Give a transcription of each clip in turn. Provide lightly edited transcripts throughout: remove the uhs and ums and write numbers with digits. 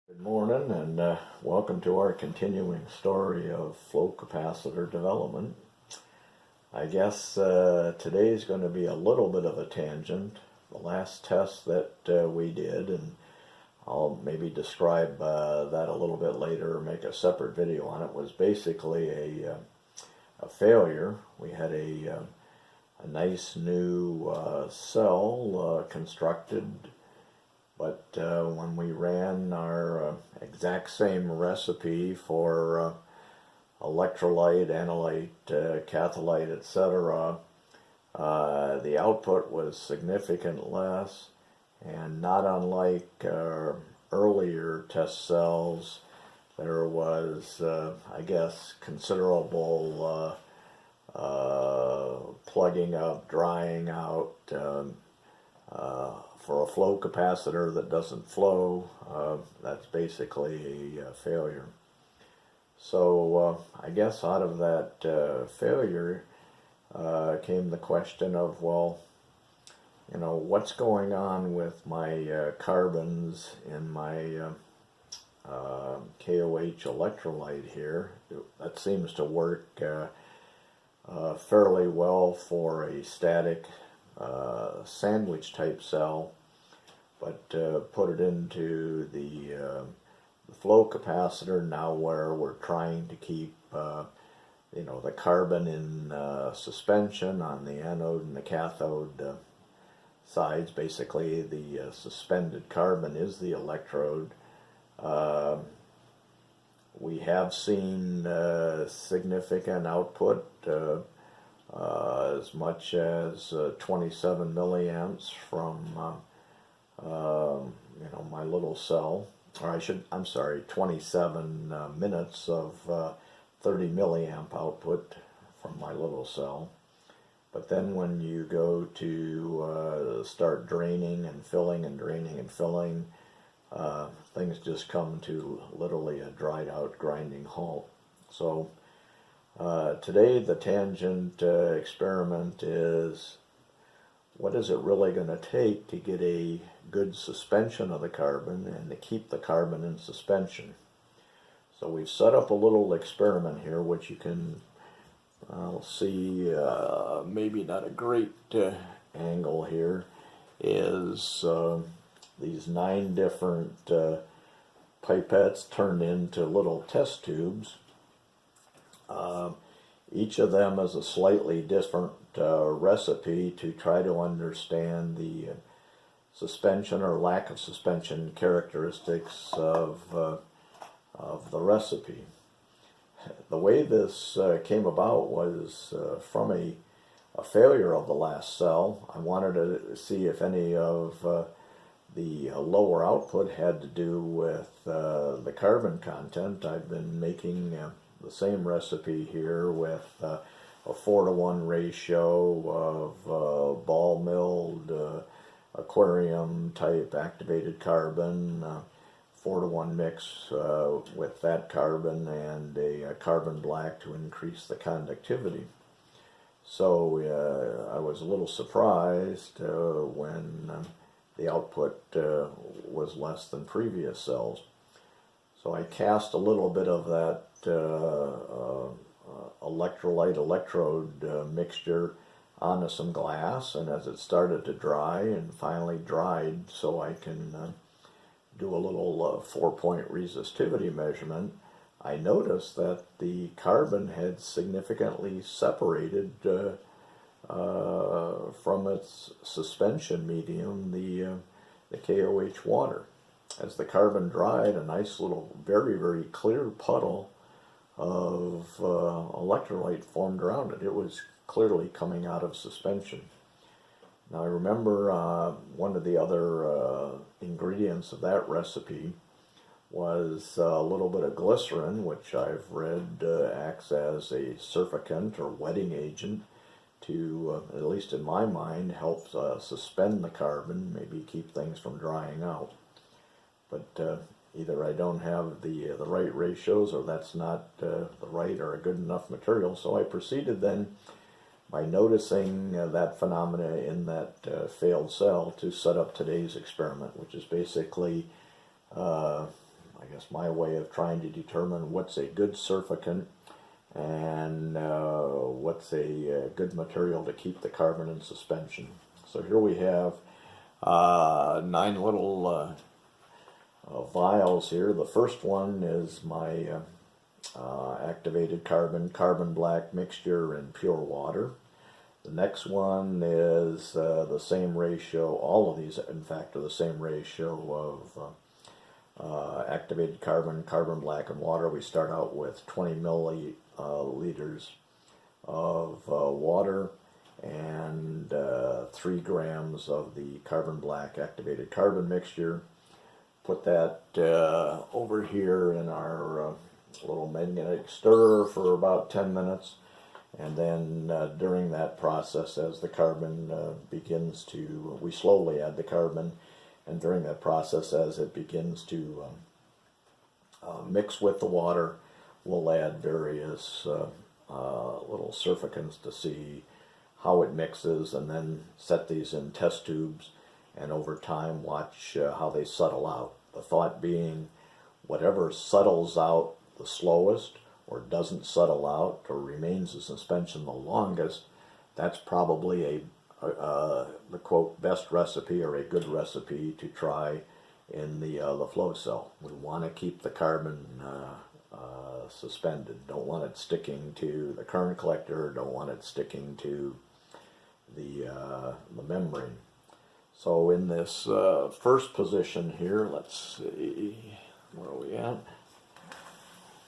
Good morning and welcome to our continuing story of flow capacitor development. I guess today is going to be a little bit of a tangent. The last test that we did, and I'll maybe describe that a little bit later or make a separate video on it, was basically a failure. We had a nice new cell constructed, but when we ran our exact same recipe for electrolyte, analyte, catholyte, etc., the output was significantly less, and not unlike earlier test cells, there was, I guess, considerable plugging up, drying out. For a flow capacitor that doesn't flow, that's basically a failure. So I guess out of that failure came the question of, well, you know, what's going on with my carbons in my KOH electrolyte here? That seems to work fairly well for a static sandwich type cell, but put it into the flow capacitor now, where we're trying to keep the carbon in suspension on the anode and the cathode sides. Basically, the suspended carbon is the electrode. We have seen significant output, as much as 27 milliamps from my little cell, or I'm sorry, 27 minutes of 30 milliamp output from my little cell. But then when you go to start draining and filling and draining and filling, things just come to literally a dried out grinding halt. So today the tangent experiment is, what is it really going to take to get a good suspension of the carbon and to keep the carbon in suspension? So we've set up a little experiment here, which you can see, maybe not a great angle here, is these 9 different pipettes turned into little test tubes. Each of them is a slightly different recipe to try to understand the suspension or lack of suspension characteristics of the recipe. The way this came about was from a failure of the last cell. I wanted to see if any of the lower output had to do with the carbon content. I've been making the same recipe here with a 4-to-1 ratio of ball milled aquarium type activated carbon, 4-to-1 mix with that carbon and a carbon black to increase the conductivity. So I was a little surprised when the output was less than previous cells. So I cast a little bit of that electrolyte electrode mixture onto some glass, and as it started to dry and finally dried, so I can do a little 4-point resistivity measurement, I noticed that the carbon had significantly separated from its suspension medium, the KOH water. As the carbon dried, a nice little very, very clear puddle of electrolyte formed around it. It was clearly coming out of suspension. Now I remember one of the other ingredients of that recipe was a little bit of glycerin, which I've read acts as a surfactant or wetting agent to, at least in my mind, help suspend the carbon, maybe keep things from drying out. But either I don't have the right ratios, or that's not the right or a good enough material. So I proceeded then, by noticing that phenomena in that failed cell, to set up today's experiment, which is basically I guess, my way of trying to determine what's a good surfactant and what's a good material to keep the carbon in suspension. So here we have 9 little vials here. The first one is my activated carbon black mixture in pure water. The next one is the same ratio, all of these in fact are the same ratio of activated carbon black and water. We start out with 20 milliliters of water and 3 grams of the carbon black activated carbon mixture. Put that over here in our little magnetic stirrer for about 10 minutes. And then during that process, as the carbon begins to, we slowly add the carbon, and during that process, as it begins to mix with the water, we'll add various little surfactants to see how it mixes, and then set these in test tubes, and over time watch how they settle out. The thought being, whatever settles out the slowest, or doesn't settle out, or remains in suspension the longest, that's probably the quote best recipe, or a good recipe to try in the flow cell. We want to keep the carbon suspended. Don't want it sticking to the current collector. Don't want it sticking to the membrane. So in this first position here, let's see, where are we at?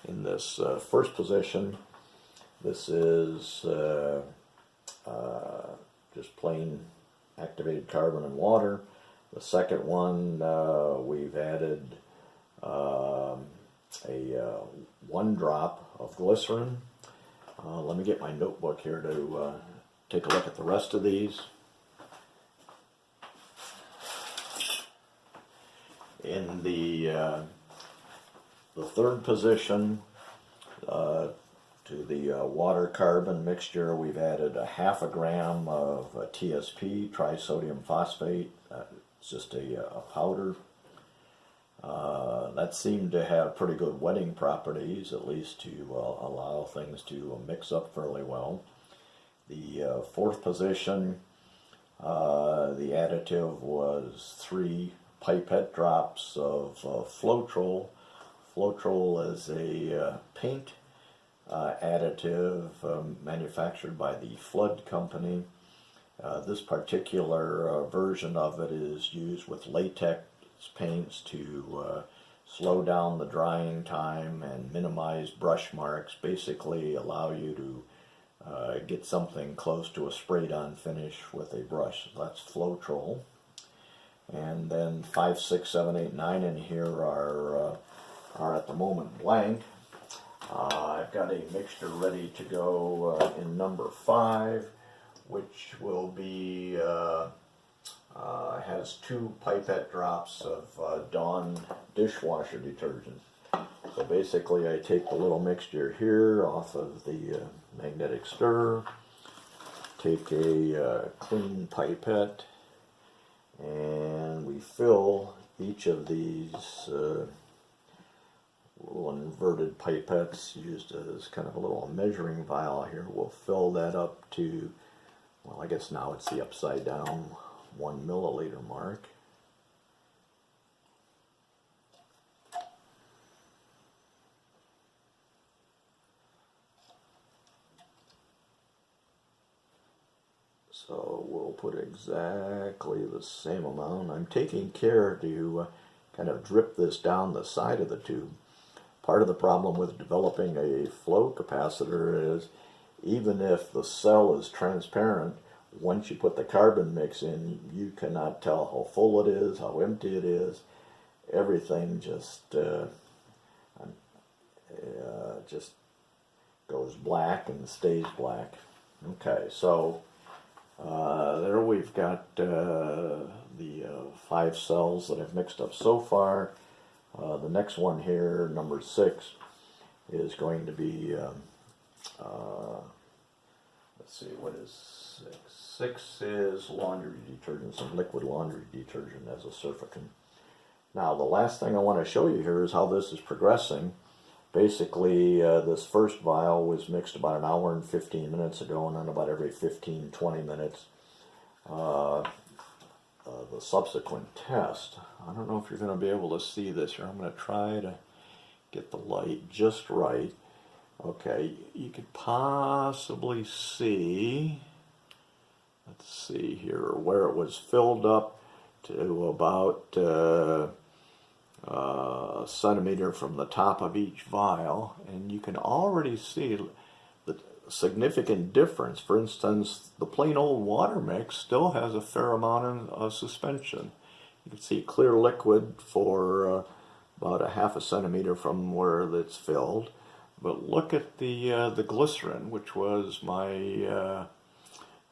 In this first position, this is just plain activated carbon and water. The second one, we've added a 1 drop of glycerin. Let me get my notebook here to take a look at the rest of these. In the third position, to the water carbon mixture, we've added a 1/2 gram of TSP, trisodium phosphate. It's just a powder. That seemed to have pretty good wetting properties, at least to allow things to mix up fairly well. The fourth position, the additive was 3 pipette drops of Flotrol. Flotrol is a paint additive manufactured by the Flood Company. This particular version of it is used with latex paints to slow down the drying time and minimize brush marks, basically allow you to get something close to a sprayed on finish with a brush. That's Flotrol. And then 5, 6, 7, 8, 9 in here are at the moment blank. I've got a mixture ready to go in number 5, which will be has 2 pipette drops of Dawn dishwasher detergent. So basically, I take the little mixture here off of the magnetic stirrer, take a clean pipette, and we fill each of these little inverted pipettes used as kind of a little measuring vial here. We'll fill that up to, well, I guess now it's the upside down 1 milliliter mark. So we'll put exactly the same amount. I'm taking care to kind of drip this down the side of the tube. Part of the problem with developing a flow capacitor is, even if the cell is transparent, once you put the carbon mix in, you cannot tell how full it is, how empty it is. Everything just goes black and stays black. Okay, so there we've got the 5 cells that I've mixed up so far. The next one here, number 6, is going to be, let's see, what is 6? 6 is laundry detergent, some liquid laundry detergent as a surfactant. Now, the last thing I want to show you here is how this is progressing. Basically, this first vial was mixed about an hour and 15 minutes ago, and then about every 15-20 minutes, the subsequent test. I don't know if you're going to be able to see this here. I'm going to try to get the light just right. Okay, you could possibly see, let's see here, where it was filled up to about a centimeter from the top of each vial, and you can already see the significant difference. For instance, the plain old water mix still has a fair amount of suspension. You can see clear liquid for about a half a centimeter from where it's filled. But look at the glycerin, which was my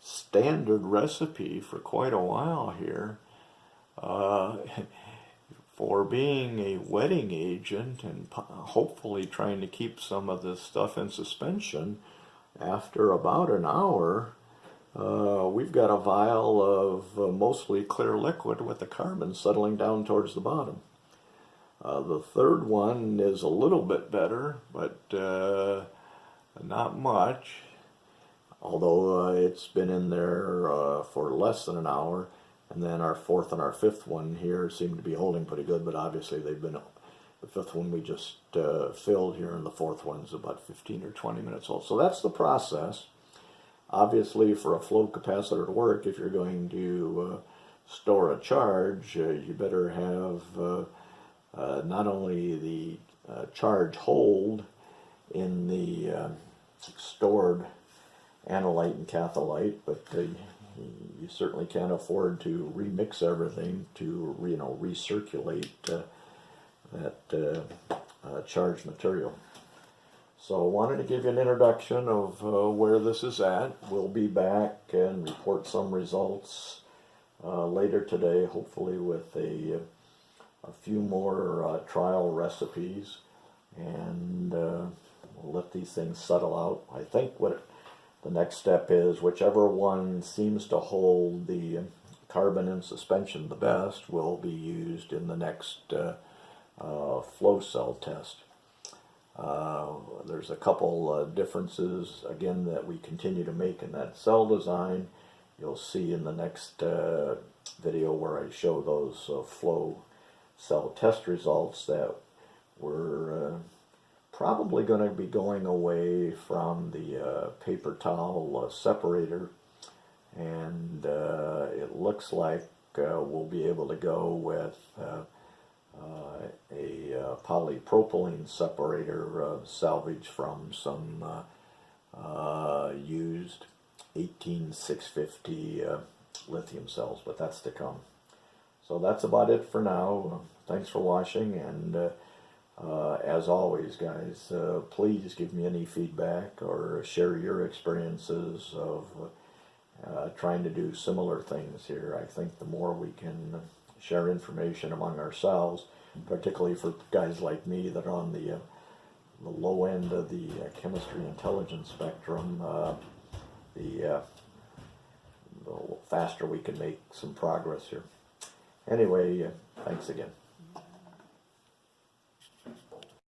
standard recipe for quite a while here. For being a wetting agent and hopefully trying to keep some of this stuff in suspension, after about an hour, we've got a vial of mostly clear liquid with the carbon settling down towards the bottom. The third one is a little bit better, but not much, although it's been in there for less than an hour. And then our fourth and our fifth one here seem to be holding pretty good, but obviously they've been, the fifth one we just filled here, and the fourth one's about 15 or 20 minutes old. So that's the process. Obviously, for a flow capacitor to work, if you're going to store a charge, you better have not only the charge hold in the stored analyte and catholyte, but you certainly can't afford to remix everything to recirculate that charged material. So I wanted to give you an introduction of where this is at. We'll be back and report some results later today, hopefully with a few more trial recipes, and we'll let these things settle out. I think what the next step is, whichever one seems to hold the carbon in suspension the best will be used in the next flow cell test. There's a couple differences, again, that we continue to make in that cell design. You'll see in the next video where I show those flow cell test results that we're probably going to be going away from the paper towel separator, and it looks like we'll be able to go with a polypropylene separator salvaged from some used 18650 lithium cells, but that's to come. So that's about it for now. Thanks for watching, and as always, guys, please give me any feedback or share your experiences of trying to do similar things here. I think the more we can share information among ourselves, particularly for guys like me that are on the low end of the chemistry intelligence spectrum, the faster we can make some progress here. Anyway, thanks again.